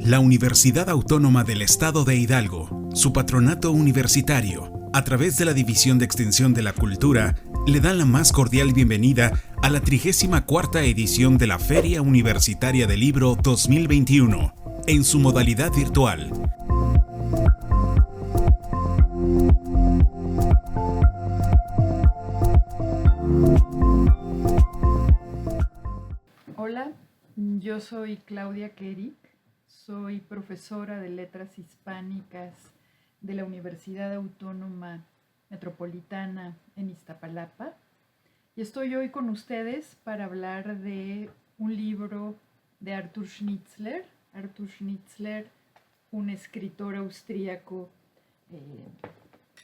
La Universidad Autónoma del Estado de Hidalgo, su patronato universitario, a través de la División de Extensión de la Cultura, le dan la más cordial bienvenida a la 34ª edición de la Feria Universitaria del Libro 2021, en su modalidad virtual. Hola, yo soy Claudia Kerik, soy profesora de Letras Hispánicas de la Universidad Autónoma Metropolitana en Iztapalapa y estoy hoy con ustedes para hablar de un libro de Arthur Schnitzler. Arthur Schnitzler, un escritor austríaco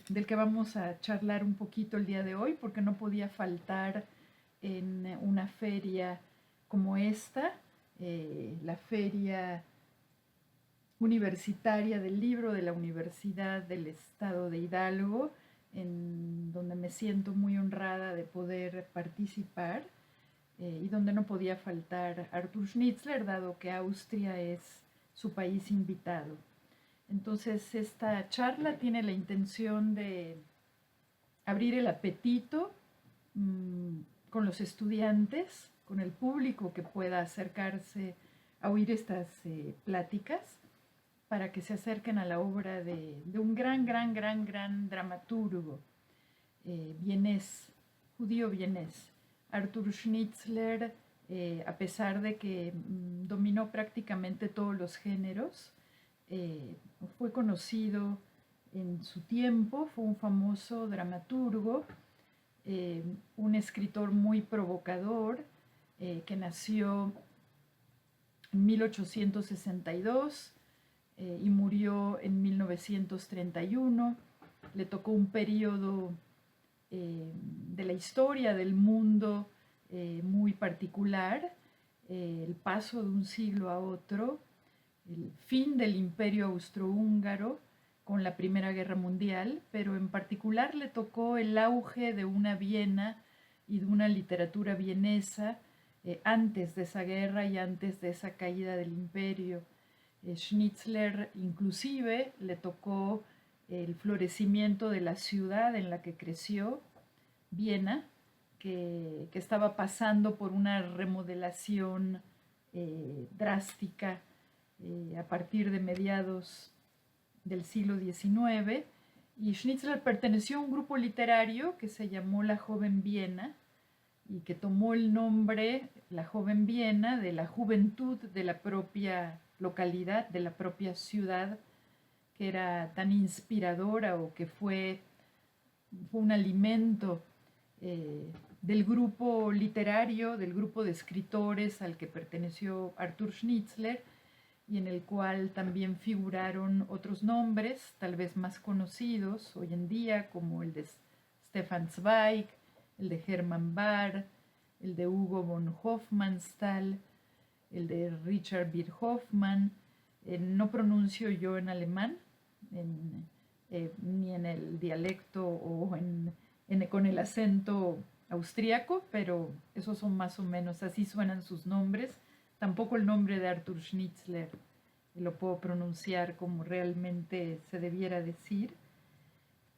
del que vamos a charlar un poquito el día de hoy porque no podía faltar en una feria como esta, la Feria Universitaria del Libro de la Universidad del Estado de Hidalgo, en donde me siento muy honrada de poder participar y donde no podía faltar Arthur Schnitzler, dado que Austria es su país invitado. Entonces, esta charla tiene la intención de abrir el apetito con los estudiantes, con el público que pueda acercarse a oír estas pláticas, para que se acerquen a la obra de un gran dramaturgo vienés, judío vienés. Arthur Schnitzler, a pesar de que dominó prácticamente todos los géneros, fue conocido en su tiempo, fue un famoso dramaturgo, un escritor muy provocador, que nació en 1862 y murió en 1931. Le tocó un periodo de la historia del mundo muy particular, el paso de un siglo a otro, el fin del Imperio Austrohúngaro con la Primera Guerra Mundial, pero en particular le tocó el auge de una Viena y de una literatura vienesa antes de esa guerra y antes de esa caída del imperio. Schnitzler inclusive le tocó el florecimiento de la ciudad en la que creció, Viena, que estaba pasando por una remodelación drástica a partir de mediados del siglo XIX, y Schnitzler perteneció a un grupo literario que se llamó La Joven Viena y que tomó el nombre, La Joven Viena, de la juventud de la propia localidad, de la propia ciudad, que era tan inspiradora o que fue un alimento del grupo literario, del grupo de escritores al que perteneció Arthur Schnitzler, y en el cual también figuraron otros nombres, tal vez más conocidos hoy en día, como el de Stefan Zweig, el de Hermann Bahr, el de Hugo von Hofmannsthal, el de Richard Bierhoffmann. No pronuncio yo en alemán, ni en el dialecto o con el acento austríaco, pero esos son más o menos, así suenan sus nombres. Tampoco el nombre de Arthur Schnitzler lo puedo pronunciar como realmente se debiera decir.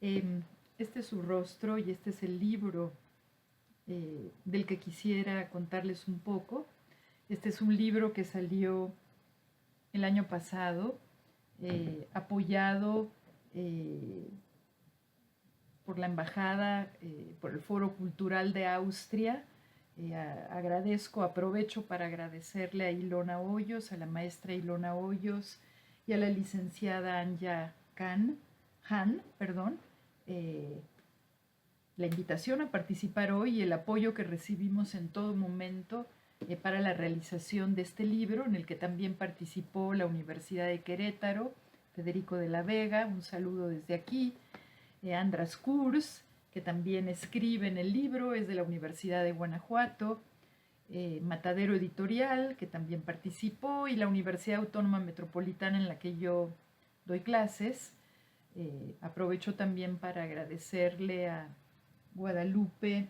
Este es su rostro y este es el libro del que quisiera contarles un poco. Este es un libro que salió el año pasado, apoyado por la Embajada, por el Foro Cultural de Austria. Aprovecho para agradecerle a Ilona Hoyos, a la maestra Ilona Hoyos y a la licenciada Anja Han, la invitación a participar hoy y el apoyo que recibimos en todo momento para la realización de este libro, en el que también participó la Universidad de Querétaro, Federico de la Vega, un saludo desde aquí, Andras Kurz, que también escribe en el libro, es de la Universidad de Guanajuato, Matadero Editorial, que también participó, y la Universidad Autónoma Metropolitana, en la que yo doy clases. Aprovecho también para agradecerle a Guadalupe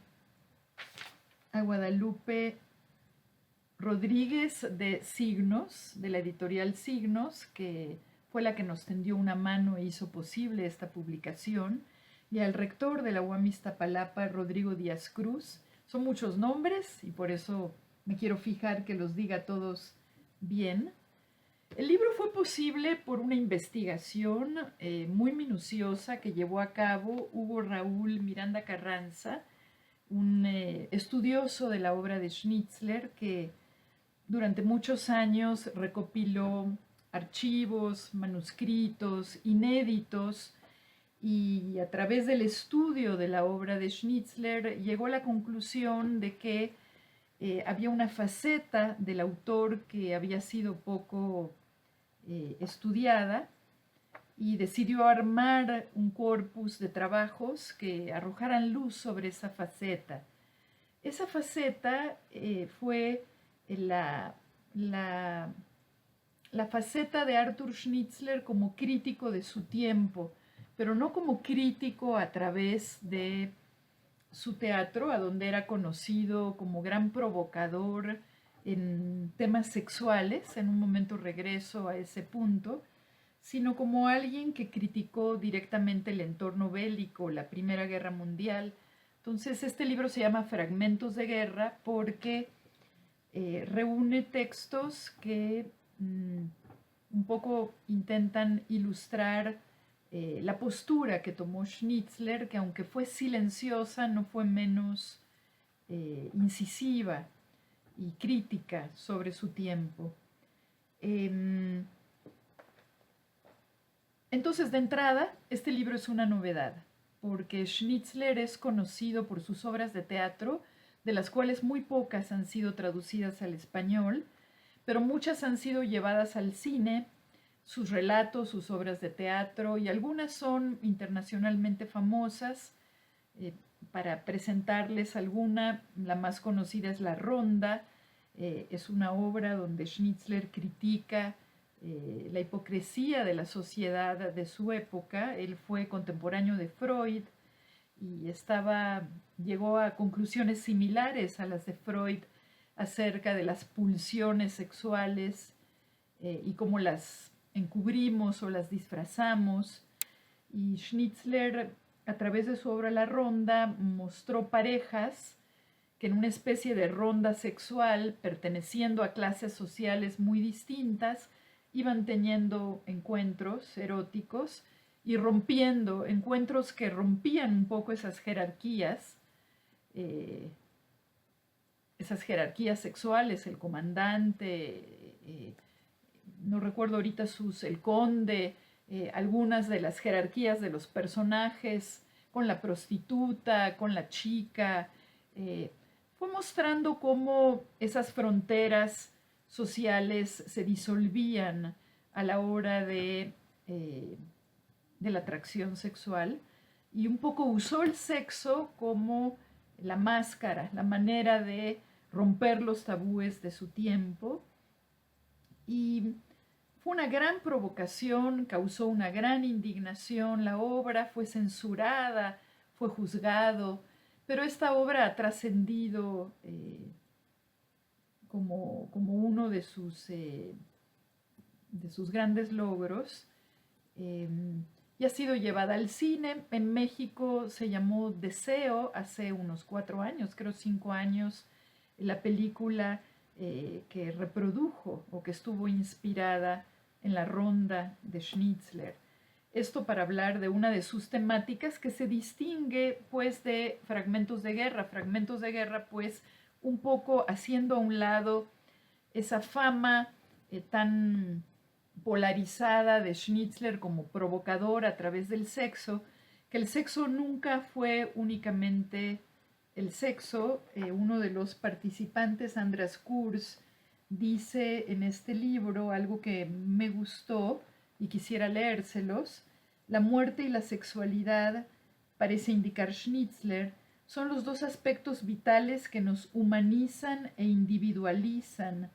Rodríguez de Signos, de la editorial Signos, que fue la que nos tendió una mano e hizo posible esta publicación, y al rector de la UAM Iztapalapa, Rodrigo Díaz Cruz. Son muchos nombres y por eso me quiero fijar que los diga todos bien. El libro fue posible por una investigación muy minuciosa que llevó a cabo Hugo Raúl Miranda Carranza, un estudioso de la obra de Schnitzler que durante muchos años recopiló archivos, manuscritos, inéditos, y a través del estudio de la obra de Schnitzler llegó a la conclusión de que había una faceta del autor que había sido poco estudiada, y decidió armar un corpus de trabajos que arrojaran luz sobre esa faceta. Esa faceta fue la faceta de Arthur Schnitzler como crítico de su tiempo, pero no como crítico a través de su teatro, a donde era conocido como gran provocador en temas sexuales. En un momento regreso a ese punto, sino como alguien que criticó directamente el entorno bélico, la Primera Guerra Mundial. Entonces, este libro se llama Fragmentos de Guerra porque reúne textos que un poco intentan ilustrar la postura que tomó Schnitzler, que aunque fue silenciosa, no fue menos incisiva y crítica sobre su tiempo. Entonces, de entrada, este libro es una novedad, porque Schnitzler es conocido por sus obras de teatro, de las cuales muy pocas han sido traducidas al español, pero muchas han sido llevadas al cine, sus relatos, sus obras de teatro, y algunas son internacionalmente famosas. Para presentarles alguna, la más conocida es La Ronda. Es una obra donde Schnitzler critica la hipocresía de la sociedad de su época. Él fue contemporáneo de Freud y llegó a conclusiones similares a las de Freud acerca de las pulsiones sexuales y cómo las encubrimos o las disfrazamos. Y Schnitzler, a través de su obra La Ronda, mostró parejas que en una especie de ronda sexual, perteneciendo a clases sociales muy distintas, iban teniendo encuentros eróticos y rompiendo, encuentros que rompían un poco esas jerarquías sexuales, el comandante, no recuerdo ahorita el conde, algunas de las jerarquías de los personajes, con la prostituta, con la chica. Fue mostrando cómo esas fronteras sociales se disolvían a la hora de la atracción sexual, y un poco usó el sexo como la máscara, la manera de romper los tabúes de su tiempo. Y fue una gran provocación, causó una gran indignación. La obra fue censurada, fue juzgado, pero esta obra ha trascendido como uno de sus grandes logros, y ha sido llevada al cine. En México se llamó Deseo hace unos 4 años, creo 5 años, la película que reprodujo o que estuvo inspirada en La Ronda de Schnitzler. Esto para hablar de una de sus temáticas que se distingue pues de Fragmentos de Guerra. Fragmentos de Guerra pues un poco haciendo a un lado esa fama tan polarizada de Schnitzler como provocador a través del sexo, que el sexo nunca fue únicamente el sexo. Uno de los participantes, Andras Kurz, dice en este libro algo que me gustó y quisiera leérselos. La muerte y la sexualidad, parece indicar Schnitzler, son los dos aspectos vitales que nos humanizan e individualizan.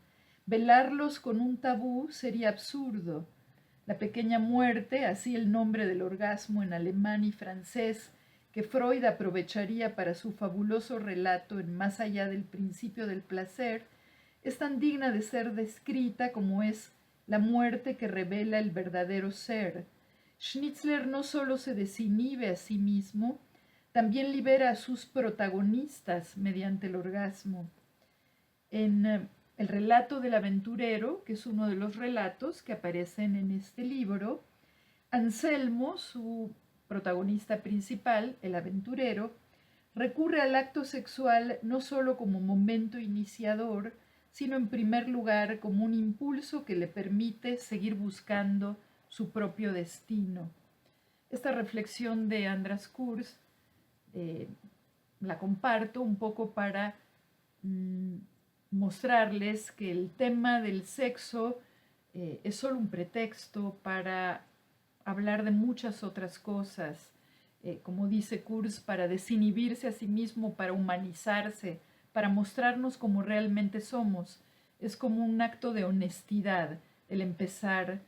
Velarlos con un tabú sería absurdo. La pequeña muerte, así el nombre del orgasmo en alemán y francés, que Freud aprovecharía para su fabuloso relato en Más allá del principio del placer, es tan digna de ser descrita como es la muerte que revela el verdadero ser. Schnitzler no solo se desinhibe a sí mismo, también libera a sus protagonistas mediante el orgasmo. En el relato del aventurero, que es uno de los relatos que aparecen en este libro, Anselmo, su protagonista principal, el aventurero, recurre al acto sexual no solo como momento iniciador, sino en primer lugar como un impulso que le permite seguir buscando su propio destino. Esta reflexión de András Kurz la comparto un poco para mostrarles que el tema del sexo es solo un pretexto para hablar de muchas otras cosas, como dice Kurz, para desinhibirse a sí mismo, para humanizarse, para mostrarnos como realmente somos. Es como un acto de honestidad el empezar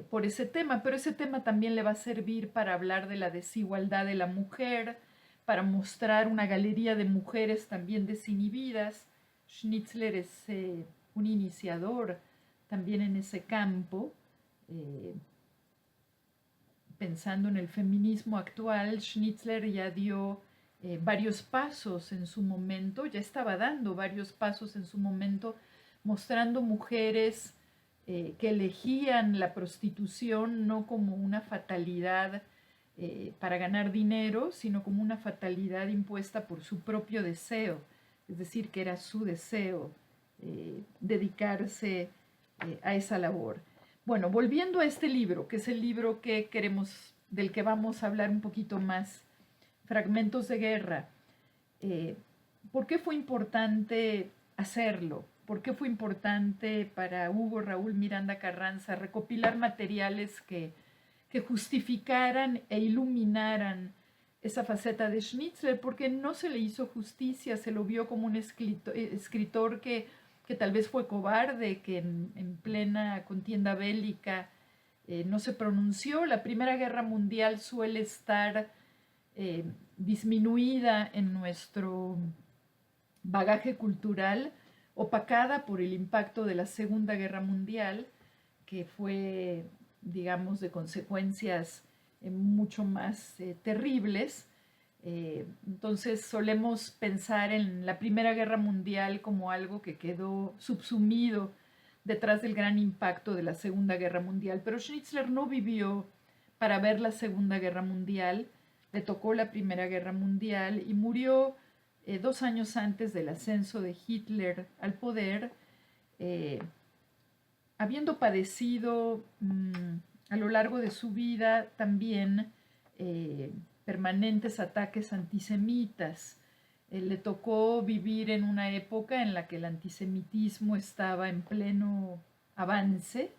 por ese tema, pero ese tema también le va a servir para hablar de la desigualdad de la mujer, para mostrar una galería de mujeres también desinhibidas. Schnitzler es un iniciador también en ese campo. Pensando en el feminismo actual, Schnitzler ya dio varios pasos en su momento, ya estaba dando varios pasos en su momento, mostrando mujeres que elegían la prostitución no como una fatalidad para ganar dinero, sino como una fatalidad impuesta por su propio deseo, es decir, que era su deseo dedicarse a esa labor. Bueno, volviendo a este libro, que es el libro del que vamos a hablar un poquito más, Fragmentos de Guerra. ¿Por qué fue importante hacerlo? ¿Por qué fue importante para Hugo Raúl Miranda Carranza recopilar materiales que justificaran e iluminaran esa faceta de Schnitzler? Porque no se le hizo justicia, se lo vio como un escritor que tal vez fue cobarde, que en plena contienda bélica no se pronunció. La Primera Guerra Mundial suele estar disminuida en nuestro bagaje cultural, opacada por el impacto de la Segunda Guerra Mundial, que fue, digamos, de consecuencias mucho más terribles. Entonces solemos pensar en la Primera Guerra Mundial como algo que quedó subsumido detrás del gran impacto de la Segunda Guerra Mundial. Pero Schnitzler no vivió para ver la Segunda Guerra Mundial, le tocó la Primera Guerra Mundial y murió 2 años antes del ascenso de Hitler al poder, habiendo padecido a lo largo de su vida también permanentes ataques antisemitas. Le tocó vivir en una época en la que el antisemitismo estaba en pleno avance.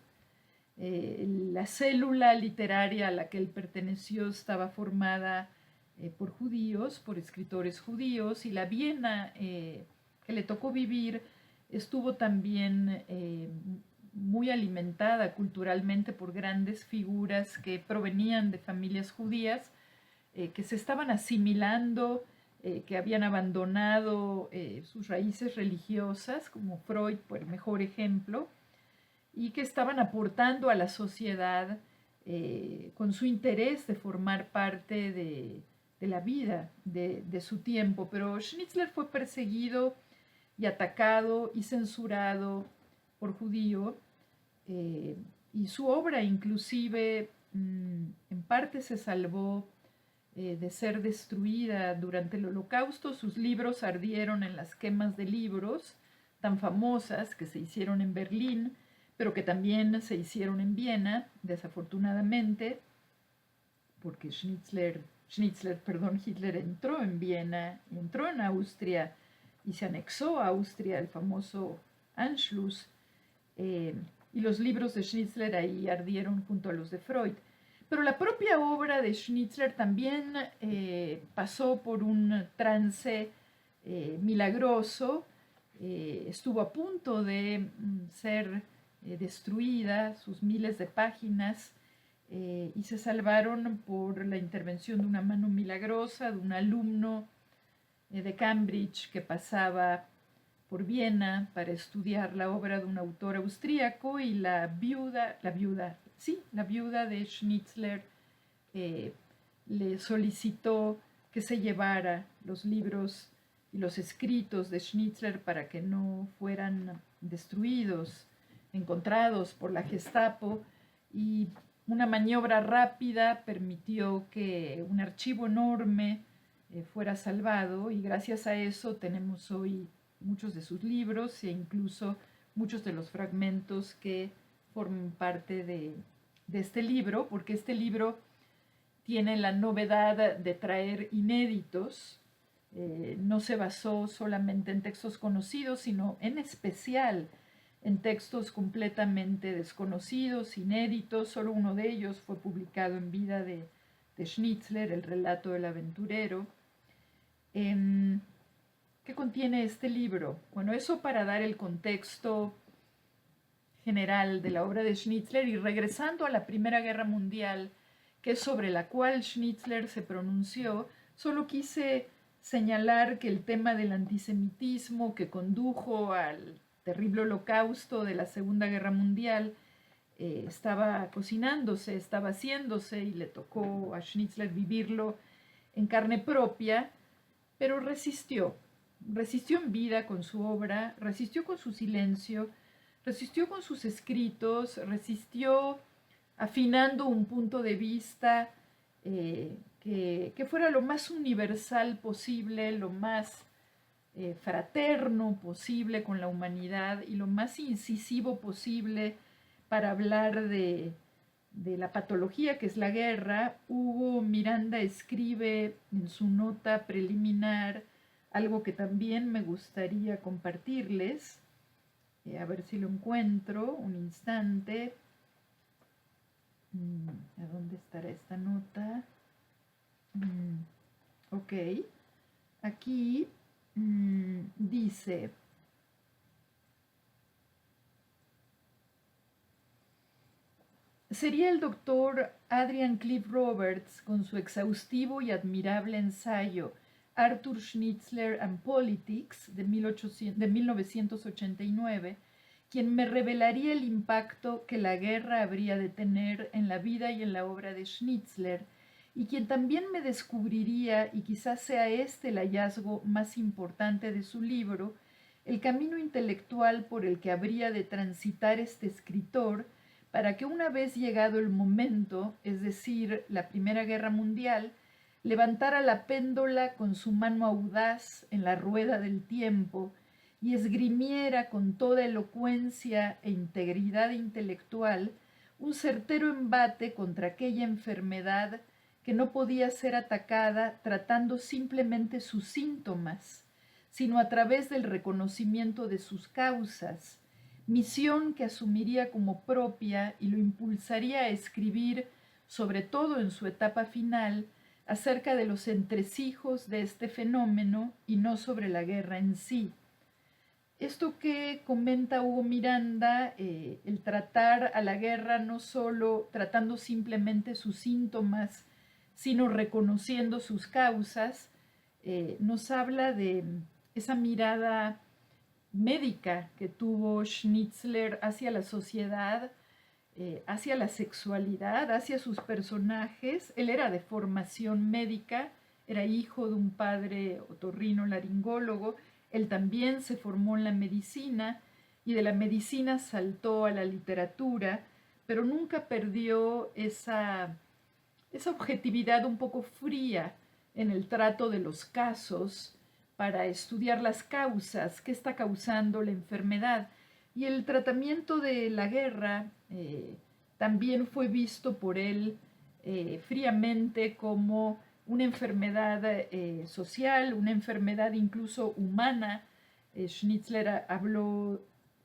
La célula literaria a la que él perteneció estaba formada por judíos, por escritores judíos, y la Viena que le tocó vivir estuvo también muy alimentada culturalmente por grandes figuras que provenían de familias judías, que se estaban asimilando, que habían abandonado sus raíces religiosas, como Freud, por el mejor ejemplo, y que estaban aportando a la sociedad con su interés de formar parte de la vida de su tiempo. Pero Schnitzler fue perseguido y atacado y censurado por judío, y su obra inclusive en parte se salvó de ser destruida durante el Holocausto. Sus libros ardieron en las quemas de libros tan famosas que se hicieron en Berlín, pero que también se hicieron en Viena, desafortunadamente, porque Hitler entró en Viena, entró en Austria y se anexó a Austria, el famoso Anschluss, y los libros de Schnitzler ahí ardieron junto a los de Freud. Pero la propia obra de Schnitzler también pasó por un trance milagroso, estuvo a punto de ser destruida, sus miles de páginas, y se salvaron por la intervención de una mano milagrosa, de un alumno de Cambridge que pasaba por Viena para estudiar la obra de un autor austríaco, y la viuda de Schnitzler le solicitó que se llevara los libros y los escritos de Schnitzler para que no fueran destruidos, encontrados por la Gestapo, y una maniobra rápida permitió que un archivo enorme fuera salvado, y gracias a eso tenemos hoy muchos de sus libros e incluso muchos de los fragmentos que forman parte de este libro, porque este libro tiene la novedad de traer inéditos. No se basó solamente en textos conocidos, sino en especial en textos completamente desconocidos, inéditos. Solo uno de ellos fue publicado en vida de Schnitzler, El relato del aventurero. ¿Qué contiene este libro? Bueno, eso para dar el contexto general de la obra de Schnitzler, y regresando a la Primera Guerra Mundial, que es sobre la cual Schnitzler se pronunció, solo quise señalar que el tema del antisemitismo que condujo al terrible holocausto de la Segunda Guerra Mundial estaba cocinándose, estaba haciéndose, y le tocó a Schnitzler vivirlo en carne propia, pero resistió en vida con su obra, resistió con su silencio, resistió con sus escritos, resistió afinando un punto de vista que fuera lo más universal posible, lo más fraterno posible con la humanidad, y lo más incisivo posible para hablar de la patología que es la guerra. Hugo Miranda escribe en su nota preliminar algo que también me gustaría compartirles, a ver si lo encuentro, un instante. ¿A dónde estará esta nota? Ok, aquí dice: sería el doctor Adrian Cliff Roberts, con su exhaustivo y admirable ensayo Arthur Schnitzler and Politics de 1989, quien me revelaría el impacto que la guerra habría de tener en la vida y en la obra de Schnitzler, y quien también me descubriría, y quizás sea este el hallazgo más importante de su libro, el camino intelectual por el que habría de transitar este escritor para que, una vez llegado el momento, es decir, la Primera Guerra Mundial, levantara la péndola con su mano audaz en la rueda del tiempo y esgrimiera con toda elocuencia e integridad intelectual un certero embate contra aquella enfermedad que no podía ser atacada tratando simplemente sus síntomas, sino a través del reconocimiento de sus causas, misión que asumiría como propia y lo impulsaría a escribir, sobre todo en su etapa final, acerca de los entresijos de este fenómeno y no sobre la guerra en sí. Esto que comenta Hugo Miranda, el tratar a la guerra no solo tratando simplemente sus síntomas, sino reconociendo sus causas, nos habla de esa mirada médica que tuvo Schnitzler hacia la sociedad, hacia la sexualidad, hacia sus personajes. Él era de formación médica, era hijo de un padre otorrino-laringólogo. Él también se formó en la medicina, y de la medicina saltó a la literatura, pero nunca perdió esa objetividad un poco fría en el trato de los casos para estudiar las causas, qué está causando la enfermedad. Y el tratamiento de la guerra también fue visto por él fríamente como una enfermedad social, una enfermedad incluso humana. Schnitzler habló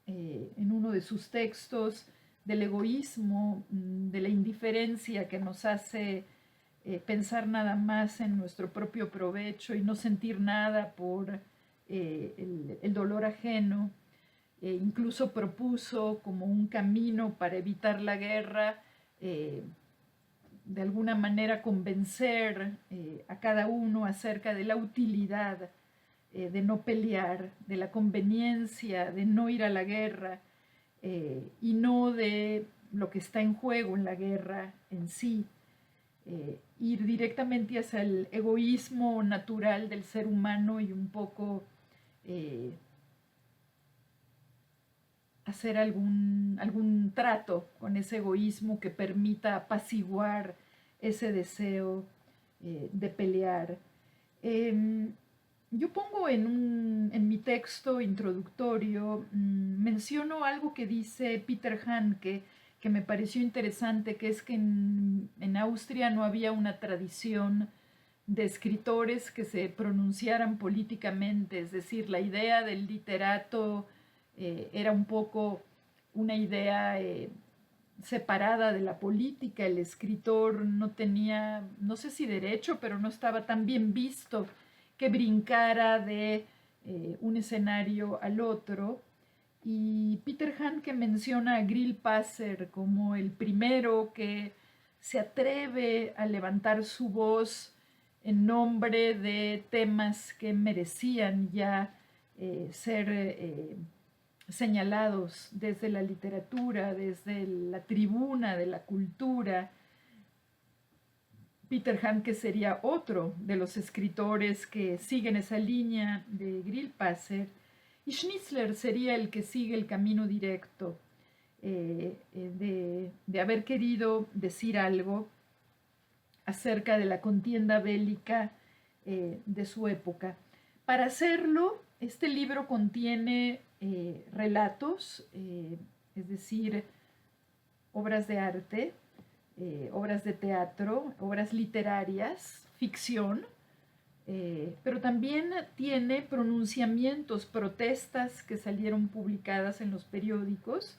en uno de sus textos del egoísmo, de la indiferencia que nos hace pensar nada más en nuestro propio provecho y no sentir nada por el dolor ajeno. Incluso propuso como un camino para evitar la guerra, de alguna manera convencer a cada uno acerca de la utilidad de no pelear, de la conveniencia, de no ir a la guerra, y no de lo que está en juego en la guerra en sí. Ir directamente hacia el egoísmo natural del ser humano y un poco hacer algún trato con ese egoísmo que permita apaciguar ese deseo de pelear. Yo pongo en mi texto introductorio, menciono algo que dice Peter Handke, que me pareció interesante, que es que en Austria no había una tradición de escritores que se pronunciaran políticamente, es decir, la idea del literato era un poco una idea separada de la política. El escritor no tenía, no sé si derecho, pero no estaba tan bien visto que brincara de un escenario al otro. Y Peter Handke menciona a Grillparzer como el primero que se atreve a levantar su voz en nombre de temas que merecían ya ser señalados desde la literatura, desde la tribuna de la cultura. Peter Handke sería otro de los escritores que siguen esa línea de Grillparzer, y Schnitzler sería el que sigue el camino directo de haber querido decir algo acerca de la contienda bélica de su época. Para hacerlo, este libro contiene relatos, es decir, obras de arte, obras de teatro, obras literarias, ficción, pero también tiene pronunciamientos, protestas que salieron publicadas en los periódicos,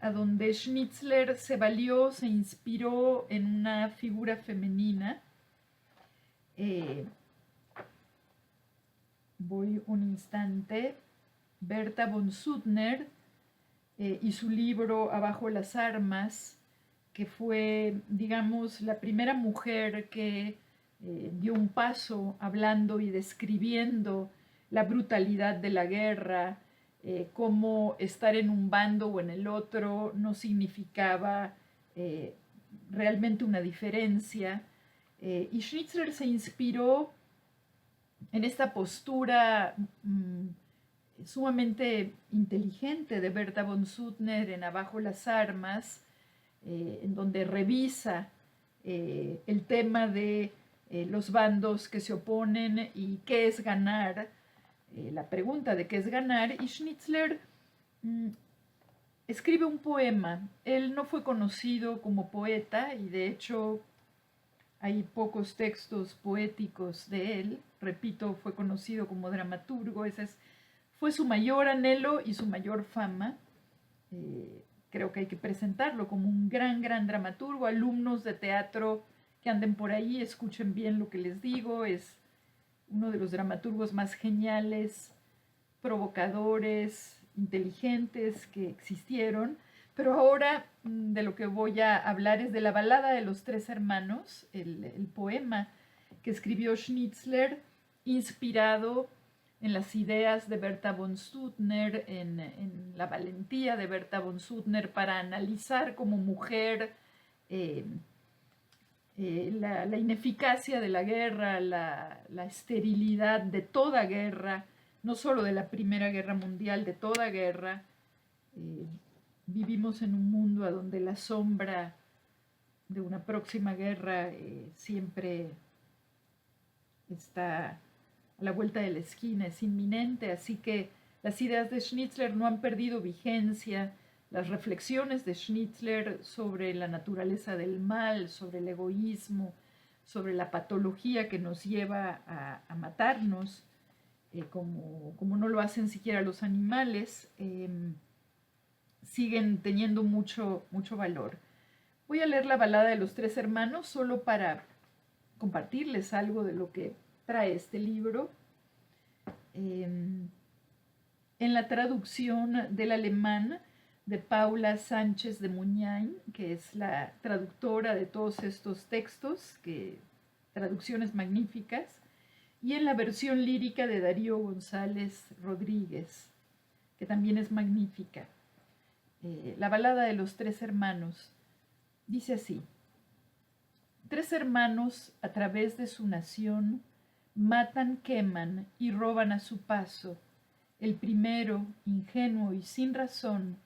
a donde Schnitzler se valió, se inspiró en una figura femenina. Voy un instante. Berta von Suttner y su libro Abajo las armas, que fue, digamos, la primera mujer que dio un paso hablando y describiendo la brutalidad de la guerra, cómo estar en un bando o en el otro no significaba realmente una diferencia. Y Schnitzler se inspiró en esta postura sumamente inteligente de Berta von Suttner en Abajo las armas, en donde revisa el tema de los bandos que se oponen y qué es ganar, la pregunta de qué es ganar, y Schnitzler escribe un poema. Él no fue conocido como poeta y de hecho hay pocos textos poéticos de él. Repito, fue conocido como dramaturgo. Fue su mayor anhelo y su mayor fama. Creo que hay que presentarlo como un gran dramaturgo. Alumnos de teatro que anden por ahí, escuchen bien lo que les digo. Es uno de los dramaturgos más geniales, provocadores, inteligentes que existieron. Pero ahora de lo que voy a hablar es de la balada de los tres hermanos, el poema que escribió Schnitzler, inspirado en las ideas de Berta von Suttner, en la valentía de Berta von Suttner para analizar como mujer la ineficacia de la guerra, la esterilidad de toda guerra, no solo de la Primera Guerra Mundial, de toda guerra. Vivimos en un mundo a donde la sombra de una próxima guerra siempre está a la vuelta de la esquina, es inminente, así que las ideas de Schnitzler no han perdido vigencia. Las reflexiones de Schnitzler sobre la naturaleza del mal, sobre el egoísmo, sobre la patología que nos lleva a matarnos, como no lo hacen siquiera los animales, siguen teniendo mucho valor. Voy a leer la balada de los tres hermanos solo para compartirles algo de lo que trae este libro. En la traducción del alemán de Paula Sánchez de Muñain, que es la traductora de todos estos textos, traducciones magníficas, y en la versión lírica de Darío González Rodríguez, que también es magnífica. La balada de los tres hermanos dice así: tres hermanos a través de su nación matan, queman y roban a su paso. El primero, ingenuo y sin razón,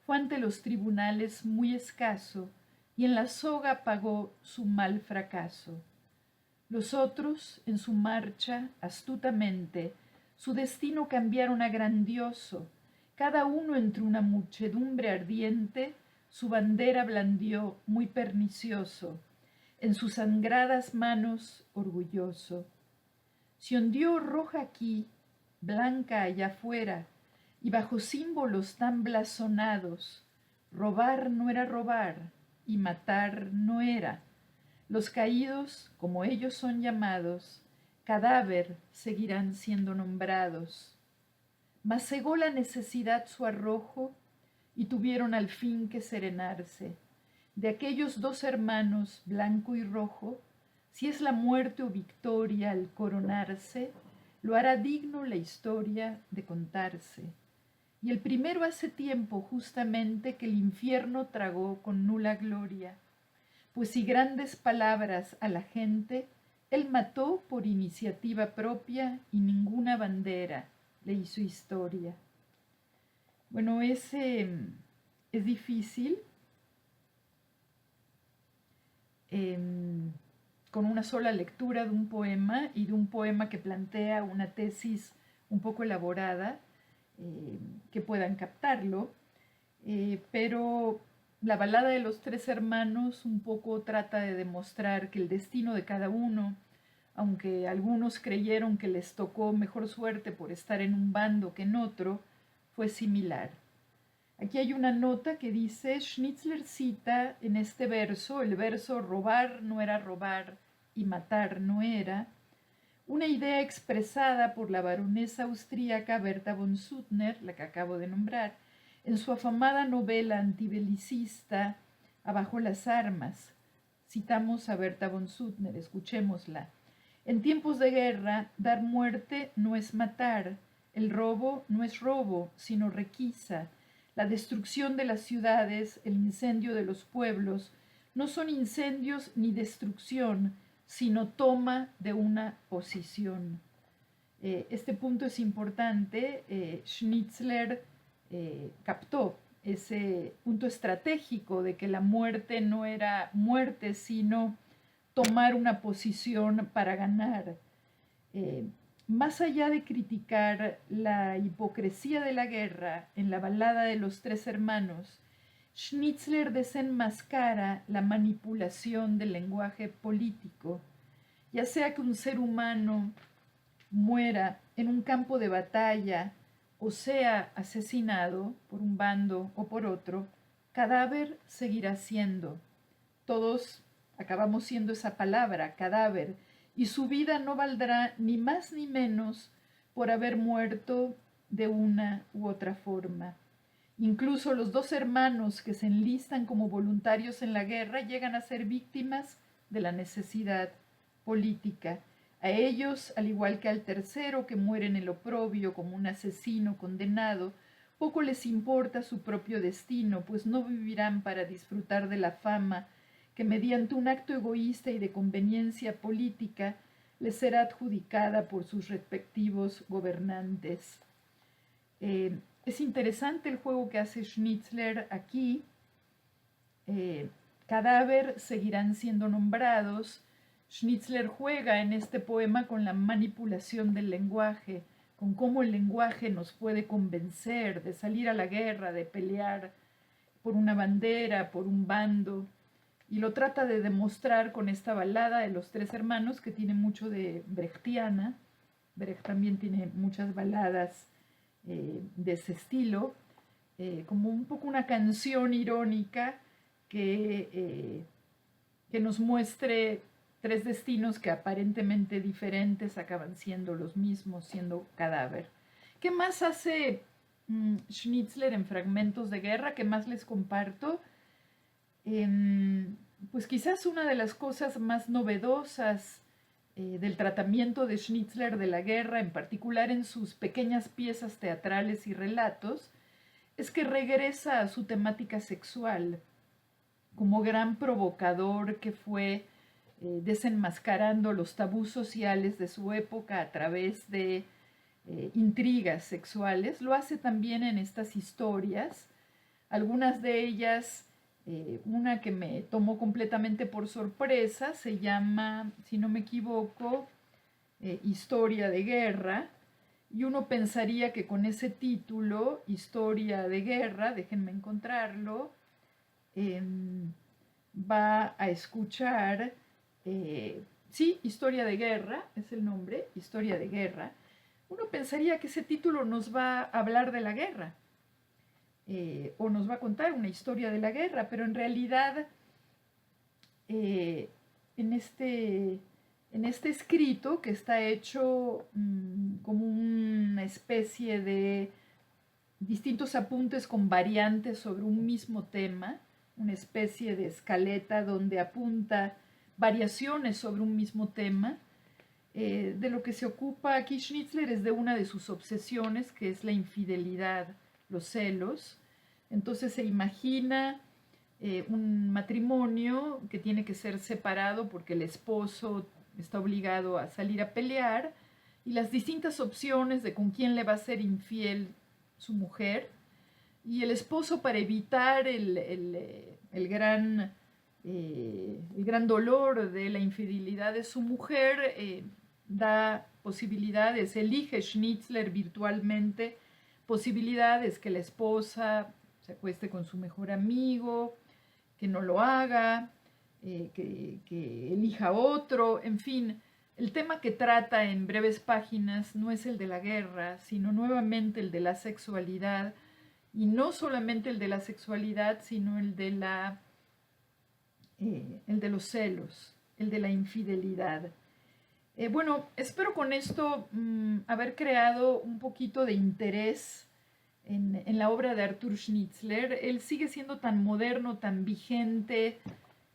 fue ante los tribunales muy escaso y en la soga pagó su mal fracaso. Los otros, en su marcha, astutamente, su destino cambiaron a grandioso. Cada uno entre una muchedumbre ardiente, su bandera blandió muy pernicioso, en sus sangradas manos orgulloso. Se ondeó roja aquí, blanca allá afuera, y bajo símbolos tan blasonados, robar no era robar, y matar no era. Los caídos, como ellos son llamados, cadáver seguirán siendo nombrados. Mas cegó la necesidad su arrojo, y tuvieron al fin que serenarse. De aquellos dos hermanos, blanco y rojo, si es la muerte o victoria al coronarse, lo hará digno la historia de contarse. Y el primero hace tiempo justamente que el infierno tragó con nula gloria, pues si grandes palabras a la gente, él mató por iniciativa propia y ninguna bandera le hizo historia. Bueno, es difícil con una sola lectura de un poema y de un poema que plantea una tesis un poco elaborada, que puedan captarlo, pero la balada de los tres hermanos un poco trata de demostrar que el destino de cada uno, aunque algunos creyeron que les tocó mejor suerte por estar en un bando que en otro, fue similar. Aquí hay una nota que dice: Schnitzler cita en este verso, el verso robar no era robar y matar no era, una idea expresada por la baronesa austríaca Berta von Suttner, la que acabo de nombrar, en su afamada novela antibelicista Abajo las armas. Citamos a Berta von Suttner, escuchémosla. En tiempos de guerra, dar muerte no es matar, el robo no es robo, sino requisa. La destrucción de las ciudades, el incendio de los pueblos, no son incendios ni destrucción, sino toma de una posición. Este punto es importante. Schnitzler captó ese punto estratégico de que la muerte no era muerte, sino tomar una posición para ganar. Más allá de criticar la hipocresía de la guerra en la balada de los tres hermanos, Schnitzler desenmascara la manipulación del lenguaje político, ya sea que un ser humano muera en un campo de batalla o sea asesinado por un bando o por otro, cadáver seguirá siendo. Todos acabamos siendo esa palabra, cadáver, y su vida no valdrá ni más ni menos por haber muerto de una u otra forma. Incluso los dos hermanos que se enlistan como voluntarios en la guerra llegan a ser víctimas de la necesidad política. A ellos, al igual que al tercero que muere en el oprobio como un asesino condenado, poco les importa su propio destino, pues no vivirán para disfrutar de la fama que mediante un acto egoísta y de conveniencia política les será adjudicada por sus respectivos gobernantes. Es interesante el juego que hace Schnitzler aquí. Cadáver seguirán siendo nombrados. Schnitzler juega en este poema con la manipulación del lenguaje, con cómo el lenguaje nos puede convencer de salir a la guerra, de pelear por una bandera, por un bando, y lo trata de demostrar con esta balada de los tres hermanos que tiene mucho de brechtiana. Brecht también tiene muchas baladas de ese estilo, como un poco una canción irónica que nos muestre tres destinos que aparentemente diferentes acaban siendo los mismos, siendo cadáver. ¿Qué más hace Schnitzler en Fragmentos de Guerra? ¿Qué más les comparto? Pues quizás una de las cosas más novedosas del tratamiento de Schnitzler de la guerra, en particular en sus pequeñas piezas teatrales y relatos, es que regresa a su temática sexual como gran provocador que fue desenmascarando los tabús sociales de su época a través de intrigas sexuales. Lo hace también en estas historias, algunas de ellas, una que me tomó completamente por sorpresa, se llama, si no me equivoco, Historia de Guerra, y uno pensaría que con ese título, Historia de Guerra, déjenme encontrarlo, va a escuchar, sí, Historia de Guerra, es el nombre, Historia de Guerra. Uno pensaría que ese título nos va a hablar de la guerra, o nos va a contar una historia de la guerra, pero en realidad en este escrito, que está hecho como una especie de distintos apuntes con variantes sobre un mismo tema, una especie de escaleta donde apunta variaciones sobre un mismo tema, de lo que se ocupa aquí Schnitzler es de una de sus obsesiones, que es la infidelidad, los celos. Entonces se imagina un matrimonio que tiene que ser separado porque el esposo está obligado a salir a pelear, y las distintas opciones de con quién le va a ser infiel su mujer, y el esposo, para evitar el gran dolor de la infidelidad de su mujer, da posibilidades, elige Schnitzler virtualmente posibilidades: que la esposa se acueste con su mejor amigo, que no lo haga, que elija otro, en fin. El tema que trata en breves páginas no es el de la guerra, sino nuevamente el de la sexualidad, y no solamente el de la sexualidad, sino el de los celos, el de la infidelidad. Bueno, espero con esto haber creado un poquito de interés en la obra de Arthur Schnitzler. Él sigue siendo tan moderno, tan vigente,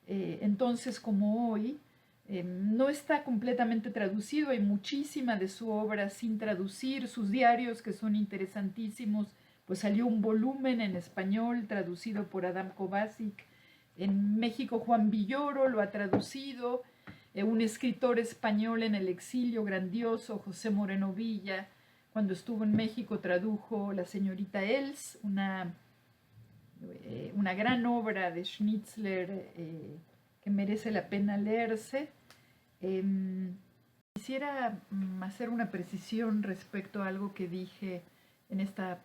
entonces como hoy. No está completamente traducido, hay muchísima de su obra sin traducir. Sus diarios, que son interesantísimos, pues salió un volumen en español traducido por Adam Kovacic. En México Juan Villoro lo ha traducido. Un escritor español en el exilio grandioso, José Moreno Villa, cuando estuvo en México tradujo La señorita Els, una gran obra de Schnitzler que merece la pena leerse. Quisiera hacer una precisión respecto a algo que dije en esta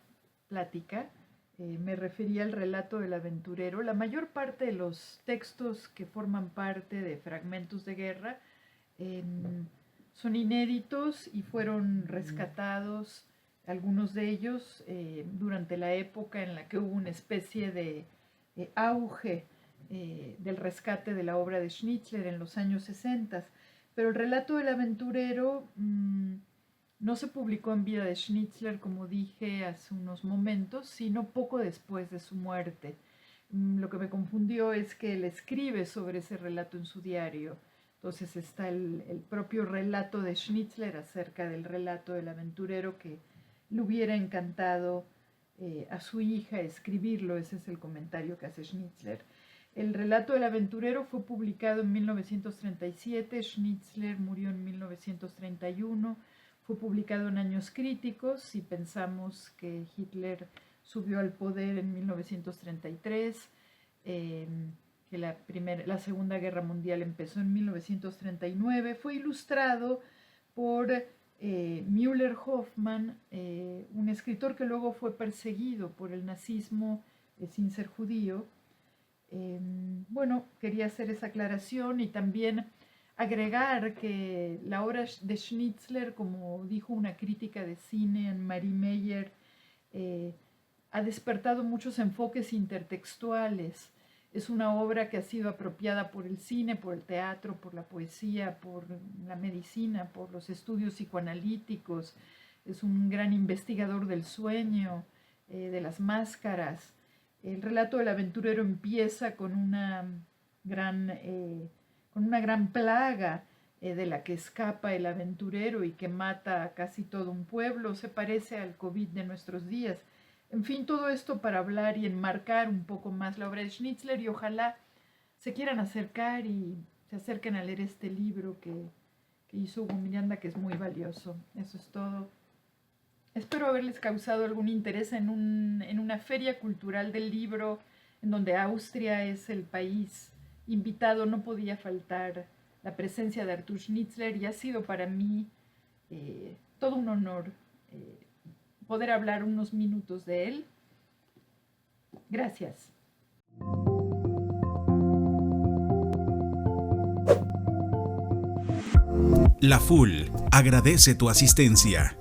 plática. Me refería al relato del aventurero. La mayor parte de los textos que forman parte de Fragmentos de Guerra son inéditos y fueron rescatados, algunos de ellos, durante la época en la que hubo una especie de auge del rescate de la obra de Schnitzler en los años 60. Pero el relato del aventurero no se publicó en vida de Schnitzler, como dije hace unos momentos, sino poco después de su muerte. Lo que me confundió es que él escribe sobre ese relato en su diario. Entonces está el propio relato de Schnitzler acerca del relato del aventurero, que le hubiera encantado a su hija escribirlo. Ese es el comentario que hace Schnitzler. El relato del aventurero fue publicado en 1937, Schnitzler murió en 1931, fue publicado en años críticos. Si pensamos que Hitler subió al poder en 1933, que la Segunda Guerra Mundial empezó en 1939, fue ilustrado por Müller Hoffmann, un escritor que luego fue perseguido por el nazismo sin ser judío. Bueno, quería hacer esa aclaración y también agregar que la obra de Schnitzler, como dijo una crítica de cine, Marie Meyer, ha despertado muchos enfoques intertextuales. Es una obra que ha sido apropiada por el cine, por el teatro, por la poesía, por la medicina, por los estudios psicoanalíticos. Es un gran investigador del sueño, de las máscaras. El relato del aventurero empieza con una gran plaga de la que escapa el aventurero y que mata a casi todo un pueblo, se parece al COVID de nuestros días. En fin, todo esto para hablar y enmarcar un poco más la obra de Schnitzler, y ojalá se quieran acercar y se acerquen a leer este libro que hizo Hugo Miranda, que es muy valioso. Eso es todo. Espero haberles causado algún interés en una feria cultural del libro, en donde Austria es el país invitado. No podía faltar la presencia de Arthur Schnitzler, y ha sido para mí todo un honor poder hablar unos minutos de él. Gracias. La FUL agradece tu asistencia.